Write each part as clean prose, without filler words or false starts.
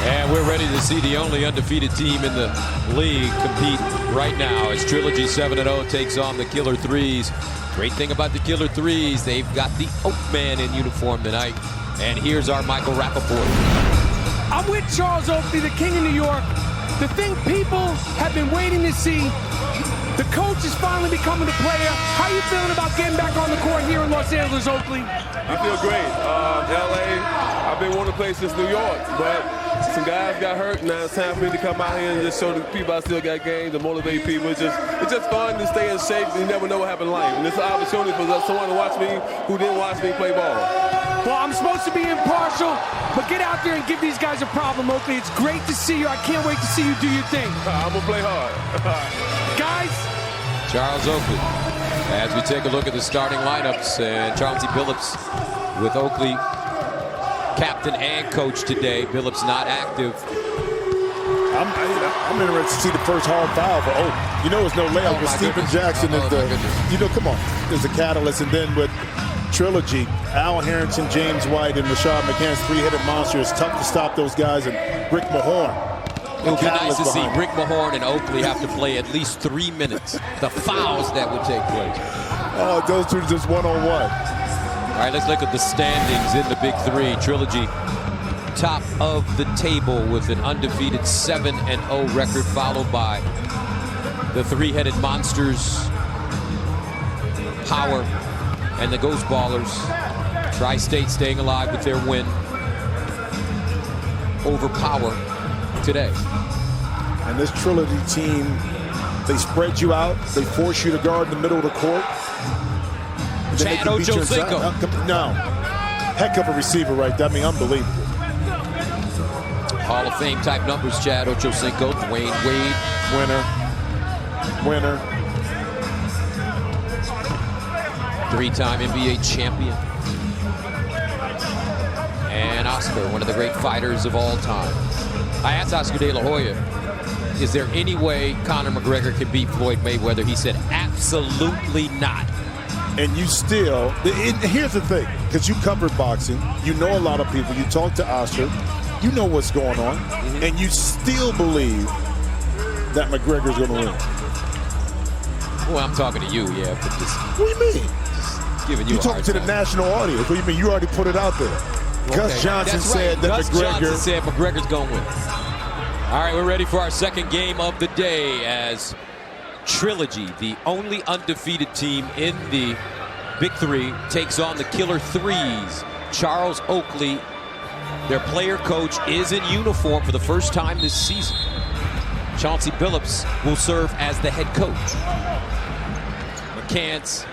And we're ready to see the only undefeated team in the league compete right now as Trilogy 7-0 takes on the Killer 3's. Great thing about the Killer 3's, they've got the Oak Man in uniform tonight. And here's our Michael Rappaport. I'm with Charles Oakley, the king of New York. The thing people have been waiting to see, the coach is finally becoming the player. How are you feeling about getting back on the court here in Los Angeles, Oakley? I feel great. LA, I've been wanting to play since New York, but some guys got hurt. Now it's time for me to come out here and just show the people I still got games and motivate people. It's just fun to stay in shape. You never know what happens in life. And it's an opportunity for someone to watch me who didn't watch me play ball. Well, I'm supposed to be impartial, but get out there and give these guys a problem, Oakley. It's great to see you. I can't wait to see you do your thing. I'm going to play hard. Guys. Charles Oakley, as we take a look at the starting lineups, and Chauncey Billups with Oakley, captain and coach today. Billups not active. I'm interested to see the first hard foul for Oak. You know it's no layup because Stephen Jackson is the, come on, is the catalyst. And then with Trilogy, Al Harrington, James White, and Rashad McCann's three-headed monster. It's tough to stop those guys. And Rick Mahorn. It would be nice to see Rick Mahorn and Oakley have to play at least 3 minutes. The fouls that would take place. Oh, those two just one-on-one. All right, let's look at the standings in the Big 3. Trilogy, top of the table with an undefeated 7-0 record, followed by the three-headed monsters, Power, and the Ghost Ballers. Tri-State staying alive with their win over Power today. And this Trilogy team, they spread you out. They force you to guard in the middle of the court. Chad Ochocinco. No. Heck of a receiver right there. I mean, unbelievable. Hall of Fame type numbers, Chad Ochocinco, Dwayne Wade. Winner. Three-time NBA champion. And Oscar, one of the great fighters of all time. I asked Oscar De La Hoya, is there any way Conor McGregor can beat Floyd Mayweather? He said, absolutely not. And you still, here's the thing, because you covered boxing, you know a lot of people, you talk to Oscar, you know what's going on, and you still believe that McGregor's going to win. Well, I'm talking to you, yeah, but just... What do you mean? Just giving you You're talking to the national audience. What do you mean? You already put it out there. Okay. Gus Johnson said that Gus Johnson said McGregor's going to win. All right, we're ready for our second game of the day as Trilogy, the only undefeated team in the Big 3, takes on the Killer 3's. Charles Oakley, their player coach, is in uniform for the first time this season. Chauncey Billups will serve as the head coach. McCants,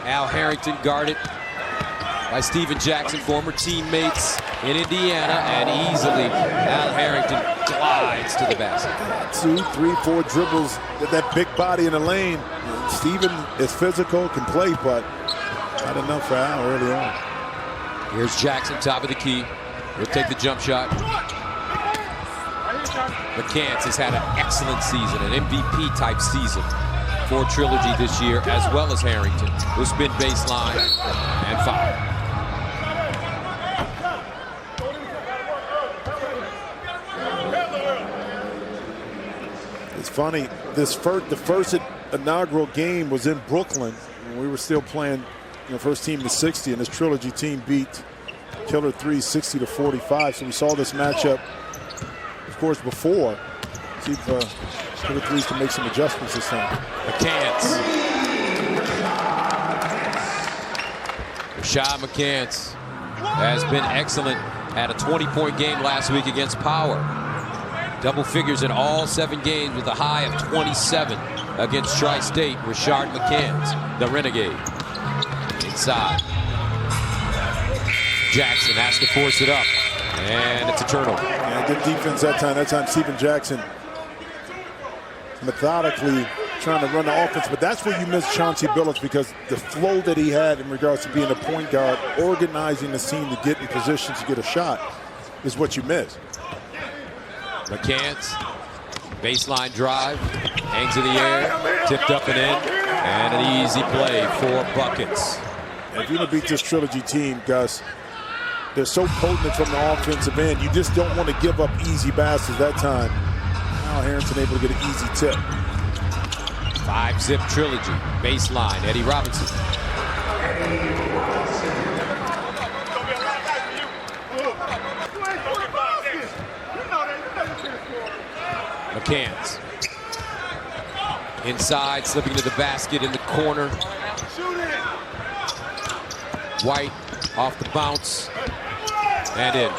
Al Harrington guarded by Stephen Jackson, former teammates in Indiana, and easily Al Harrington glides to the basket. 2, 3, 4 dribbles, that big body in the lane. Stephen is physical, can play, but not enough for Al early on. Here's Jackson, top of the key. He'll take the jump shot. McCants has had an excellent season, an MVP-type season for Trilogy this year, as well as Harrington, who spin baseline and foul. It's funny, the first inaugural game was in Brooklyn when we were still playing, first team to 60, and this Trilogy team beat Killer 3 60-45. So we saw this matchup, of course, before. See if Killer 3's can make some adjustments this time. McCants. Rashad McCants has been excellent. Had a 20-point game last week against Power. Double figures in all 7 games with a high of 27 against Tri-State. Rashad McCants, the Renegade. Inside. Jackson has to force it up. And it's a turnover. Yeah, good defense that time. That time Stephen Jackson methodically trying to run the offense. But that's where you miss Chauncey Billups, because the flow that he had in regards to being a point guard, organizing the team to get in position to get a shot, is what you miss. McCants, baseline drive, hangs in the air, tipped up and in, and an easy play for buckets. If you're going to beat this Trilogy team, Gus, they're so potent from the offensive end. You just don't want to give up easy baskets that time. Al Harrington able to get an easy tip. 5-zip Trilogy. Baseline, Eddie Robinson. McCants. Inside, slipping to the basket in the corner. White off the bounce. And in.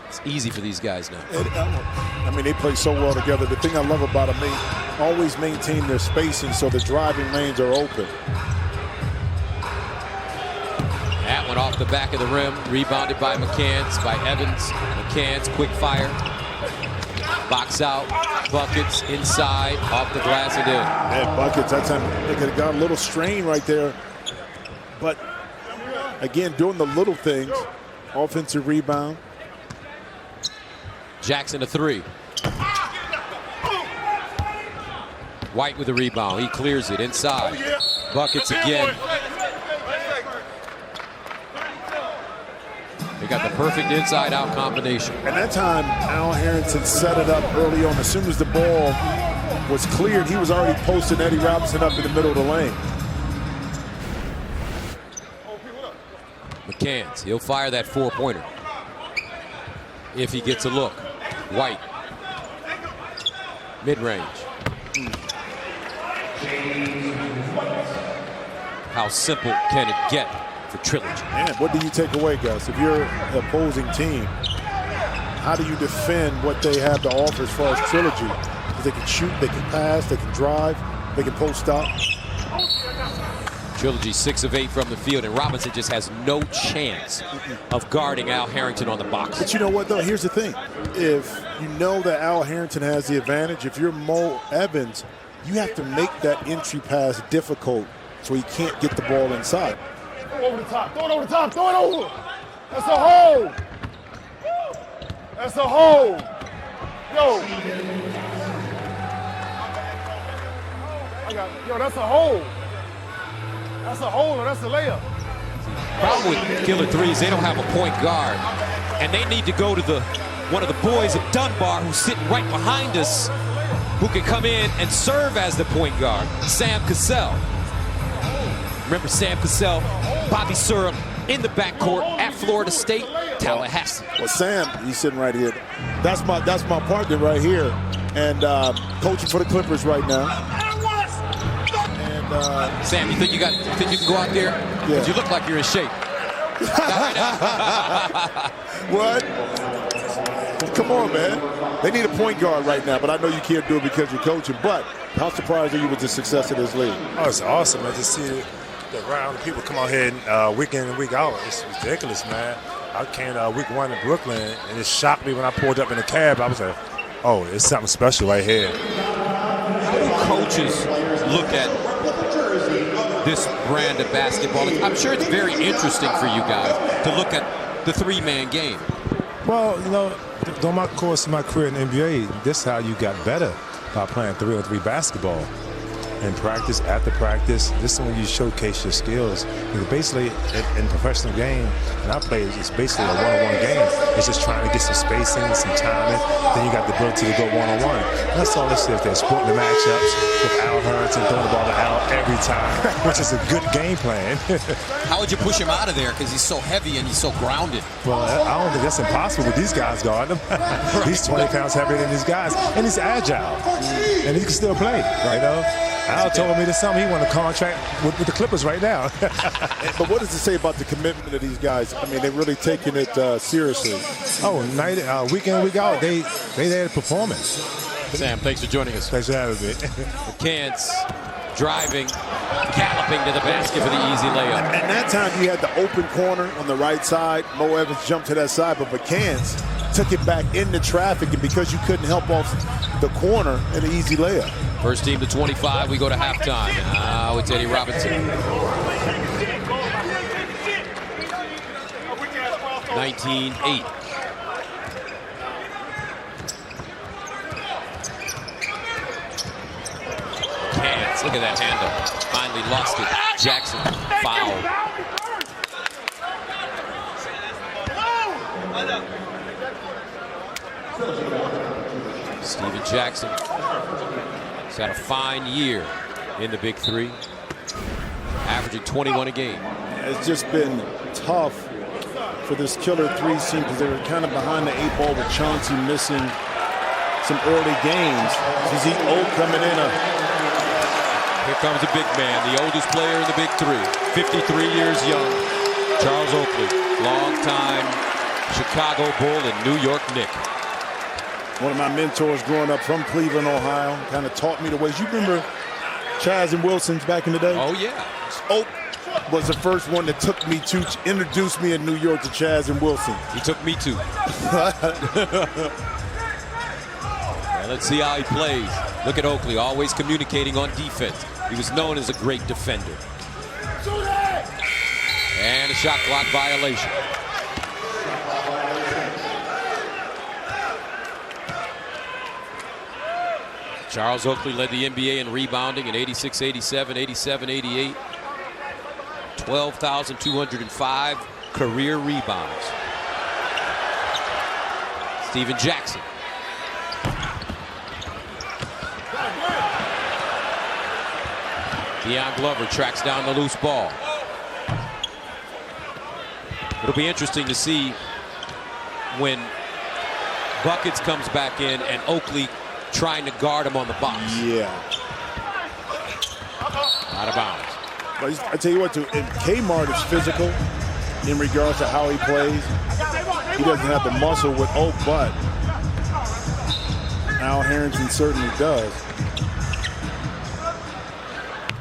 It's easy for these guys now. I mean, they play so well together. The thing I love about them, they always maintain their spacing so the driving lanes are open. That one off the back of the rim, rebounded by McCants, by Evans. McCants, quick fire. Box out, buckets inside, off the glass and in. Yeah, buckets, that time they got a little strain right there. But again, doing the little things, offensive rebound. Jackson a three. White with the rebound, he clears it inside. Buckets again. They got the perfect inside-out combination. And that time, Al Harrington set it up early on. As soon as the ball was cleared, he was already posting Eddie Robinson up in the middle of the lane. McCants, he'll fire that four-pointer if he gets a look. White, mid-range. How simple can it get for Trilogy? Man, what do you take away, Gus? If you're the opposing team, how do you defend what they have to offer as far as Trilogy? Because they can shoot, they can pass, they can drive, they can post up. Trilogy 6 of 8 from the field, and Robinson just has no chance of guarding Al Harrington on the box. But you know what, though? Here's the thing. If you know that Al Harrington has the advantage, if you're Mo Evans, you have to make that entry pass difficult so he can't get the ball inside. Throw it over the top, throw it over the top, throw it over. That's a hole. That's a hole. Yo, that's a hole. That's a hole or that's a layup. Problem with Killer 3's, they don't have a point guard, and they need to go to one of the boys at Dunbar who's sitting right behind us, who can come in and serve as the point guard, Sam Cassell. Remember Sam Cassell, Bobby Searle in the backcourt at Florida State, Tallahassee. Well, Sam, he's sitting right here. That's my partner right here, and coaching for the Clippers right now. Sam, you think you can go out there? Because you look like you're in shape. What? Come on, man. They need a point guard right now, but I know you can't do it because you're coaching. But how surprised are you with the success of this league? Oh, it's awesome, man. To see the round of people come out here week in and week out. It's ridiculous, man. I came week 1 in Brooklyn, and it shocked me when I pulled up in the cab. I was like, oh, it's something special right here. How do coaches look at this brand of basketball? I'm sure it's very interesting for you guys to look at the three-man game. Well, you know, during my course of my career in the NBA, this is how you got better by playing 3-on-3 basketball. In practice, after practice, this is when you showcase your skills. Because basically, in professional game, and I play, it's basically a one-on-one game. It's just trying to get some spacing, some timing. Then you got the ability to go one-on-one. That's all this is. They're splitting the matchups with Al Harrington, throwing the ball to Al every time, which is a good game plan. How would you push him out of there? Because he's so heavy and he's so grounded. Well, I don't think that's impossible with these guys guarding him. He's 20 pounds heavier than these guys, and he's agile, and he can still play, you know? Al told me this summer he won a contract with the Clippers right now. But what does it say about the commitment of these guys? I mean, they're really taking it seriously. Oh, week in, week out, they there to performing. Sam, thanks for joining us. Thanks for having me. McCants driving, galloping to the basket for the easy layup. And that time you had the open corner on the right side. Mo Evans jumped to that side, but McCants took it back into traffic, and because you couldn't help off the corner, an easy layup. First team to 25, we go to halftime. Now it's Eddie Robinson. 19-8. Cans chance. Look at that handoff. Finally lost it. Jackson, foul. Steven Jackson has had a fine year in the Big 3, averaging 21 a game. It's just been tough for this killer 3's team because they were kind of behind the 8 ball with Chauncey missing some early games. Zizi O coming in. Here comes a big man, the oldest player in the Big 3, 53 years young. Charles Oakley, long-time Chicago Bull and New York Knick. One of my mentors growing up from Cleveland, Ohio, kind of taught me the ways. You remember Chaz and Wilson's back in the day? Oh, yeah. Oak was the first one that took me to introduce me in New York to Chaz and Wilson. He took me too. Let's see how he plays. Look at Oakley, always communicating on defense. He was known as a great defender. And a shot clock violation. Charles Oakley led the NBA in rebounding in 86-87, 87-88. 12,205 career rebounds. Steven Jackson. Deion Glover tracks down the loose ball. It'll be interesting to see when Buckets comes back in and Oakley trying to guard him on the box. Yeah. Out of bounds. But I tell you what, too, Kmart is physical in regards to how he plays. He doesn't have the muscle with Oak, but Al Harrington certainly does.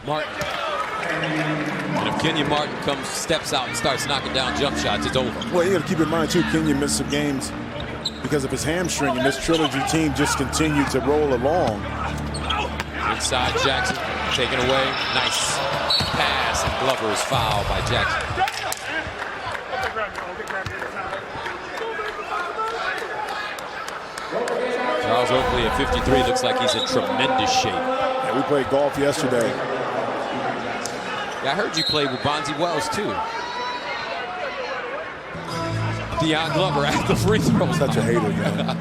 Martin. And if Kenyon Martin steps out and starts knocking down jump shots, it's over. Well, you got to keep in mind, too, Kenyon missed some games because of his hamstring, and this Trilogy team just continued to roll along. Inside Jackson, taken away. Nice pass, and Glover is fouled by Jackson. Charles Oakley at 53 looks like he's in tremendous shape. Yeah, we played golf yesterday. Yeah, I heard you played with Bonzi Wells, too. Deion Glover at the free throw. Such a hater, man.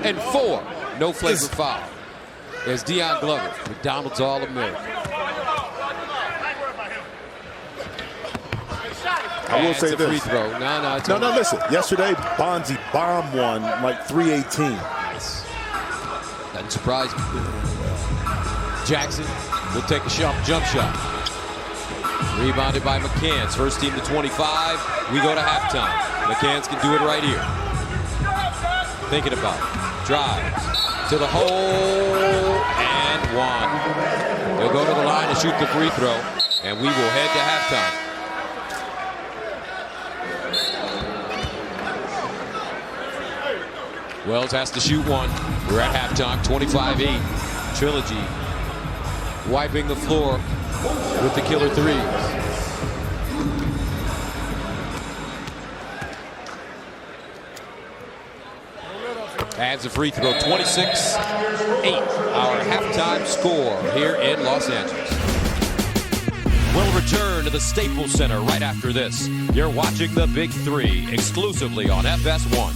0-4. No flavor foul. There's Deion Glover, McDonald's All-American. I will say this. Free throw. No, listen. Yesterday, Bonzi bombed one like 318. Nice. Doesn't surprise me. Jackson will take a jump shot. Rebounded by McCants. First team to 25. We go to halftime. McCants can do it right here. Thinking about it. Drives to the hole and one. They'll go to the line and shoot the free throw, and we will head to halftime. Wells has to shoot one. We're at halftime, 25-8. Trilogy wiping the floor with the killer 3's. Adds a free throw, 26-8. Our halftime score here in Los Angeles. We'll return to the Staples Center right after this. You're watching the Big 3 exclusively on FS1.